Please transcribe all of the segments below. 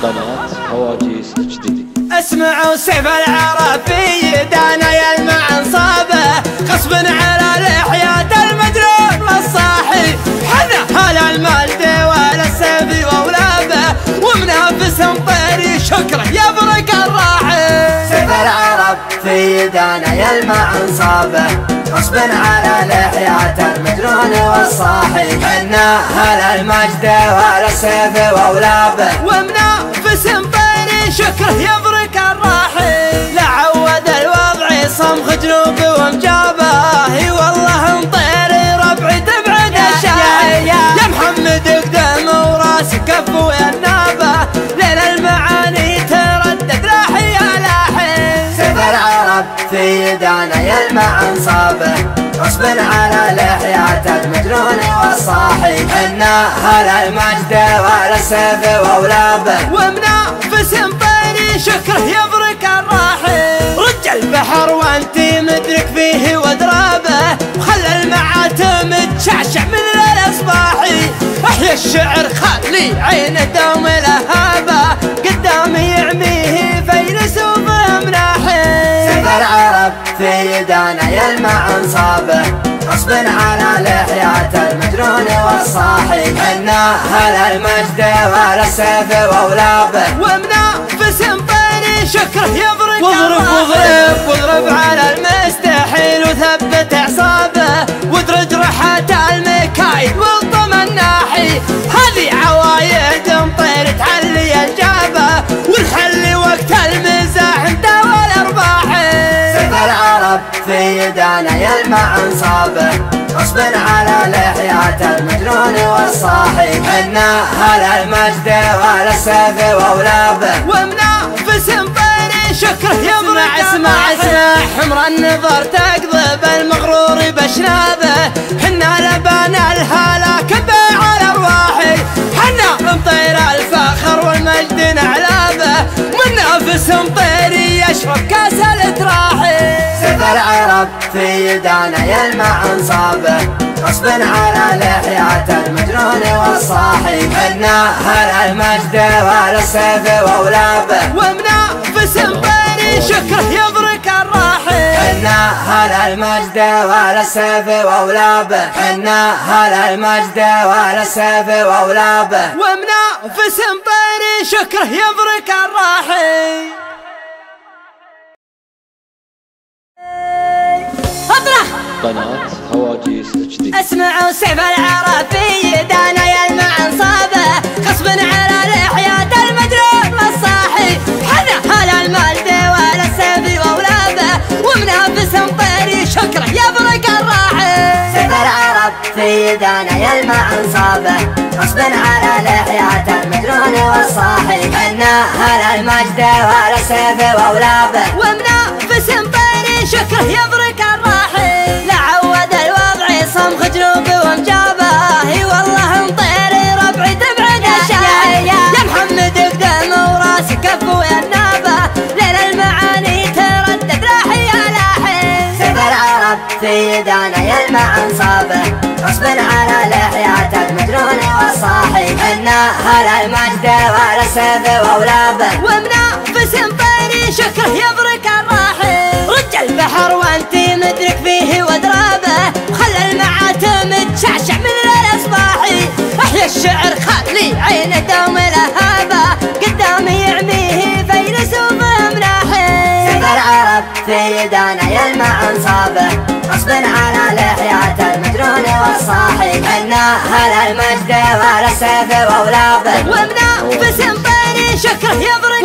قناة هواجيس HD. اسمعوا سيف العرب في يدانا يلمع انصابه، غصب على لحيات المجنون والصاحي. حنا هلا المجد ولا السيف واولابه، ومنافس مطيري شكره يبرق الراحي. سيف العرب في يدانا يلمع انصابه، غصب على لحيات المجنون والصاحي. حنا هلا المجد ولا السيف واولابه، ومنافس مطيري شكره يبرق الراحي. لا عود الوضع صمخ جنوبي ومجابه، اي والله مطيري ربعي تبعد الشاحي. يا محمد اقدم وراسي كف ويا النابه، ليل المعاني تردد لاحي يا لاحي. سيف العرب في يدانا يلمع انصابه، غصب على لحيات المجنون والصاحي. حنا هلا المجد ولا السيف واولابه، ومنافس مطيري شكره يبرق الراحي. رج البحر وانت مدرك فيه ودرابه، وخلى المعاتم تشعشع من الاصباحي. احيا الشعر خلي عين دوم لهابه، قدامي يعميه فيلسوف مناحي. سيف العرب في يدانا يلمع انصابه، غصب على لحيات المجنون والصاحي. حنا هلا المجد ولا السيف واولابه، ومنافس مطيري شكره يبرق. واضرب على المستحيل وثبت اعصابه، وادرج رحات المكايد والطم الناحي. هذه عوايد مطير تعلي الجابه، والحل وقت المزاح داوى الارباحي. سيف العرب في يدانا يلمع انصابه، غصب على لحيات المجنون والصاحي. حنا هلا المجد ولا السيف واولابه، ومنافس مطيري شكره يبرق. اسمع حمر النظر تقضب المغرور بشنابه، حنا لبان الهلاك بيع الارواحي. حنا مطير الفخر والمجد نعلابه، منافس مطيري يشرب كاس الاتراحي. سيف العرب في يدانا يلمع انصابه، غصب على لحيات المجنون والصاحي. حنا هلا المجد ولا السيف واولابه، ومنافس مطيري شكره يبرق الراحي. حنا هلا المجد ولا السيف واولابه، حنا هلا المجد ولا السيف واولابه، ومنافس مطيري شكره يبرق الراحي. قناة هواجيس HD. اسمعوا سيف العرب في يدانا يلمع انصابه، غصب على لحيات المجنون والصاحي. حنا هلا المجد ولا السيف واولابه، ومنافس مطيري شكره يبرق الراحي. سيف العرب في يدانا يلمع انصابه، غصب على لحيات المجنون والصاحي. حنا هلا المجد ولا السيف واولابه، ومنافس مطيري شكره يبرق الراحي. لا عود الوضع صمخ جنوبي ومجابه، اي والله مطيري ربعي تبعد الشاحي. يا محمد اقدم وراسي كف ويا النابه، ليل المعاني تردد لاحي يا لاحي. سيف العرب في يدانا يلمع انصابه، غصب على لحيات المجنون والصاحي. حنا هلا المجد ولا السيف واولابه، ومنافس مطيري شكره يبرق الراحي. رج البحر وانت مدرك فيه ودرابه، وخلى المعاتم تشعشع من الاصباحي. احيا الشعر خلي عين دوم لهابه، قدامي يعميه فيلسوف مناحي. سيف العرب في يدانا يلمع انصابه، غصب على لحيات المجنون والصاحي. حنا هلا المجد ولا السيف واولابه، ومنافس مطيري شكره يبرق.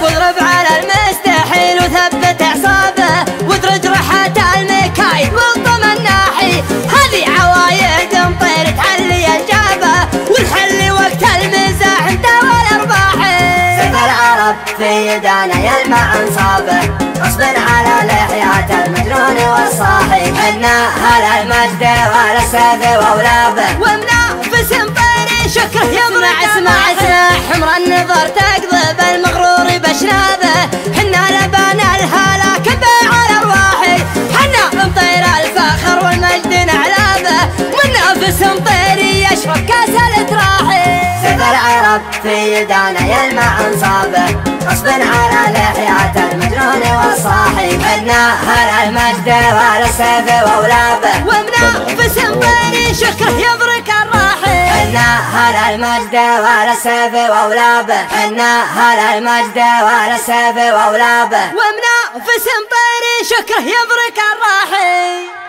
واضرب على المستحيل وثبت اعصابه، وادرج رحات المكايد والطم الناحي. هذه عوايد مطير تعلي الجابه، والحل وقت المزاح داوى الارباحي. سيف العرب في يدانا يلمع انصابه، غصب على لحيات المجنون والصاحي. حنا هلا المجد ولا السيف واولابه، ومنافس مطيري شكره يبرق. اسمع حمر النظر تقضب المغرور بشنابه، حنا لبان الهلاك بيع الارواحي. حنا مطير الفخر والمجد نعلابه، منافس مطيري يشرب كاس الاتراحي. سيف العرب في يدانا يلمع انصابه غصب على لحية المجنون والصاحي حنا هل المجد والسيف واولابه ومنافس طير شكره يبرك الراحل حنا هل المجد والسيف واولابه حنا هل المجد والسيف واولابه ومنافس طير شكره يبرك الراحل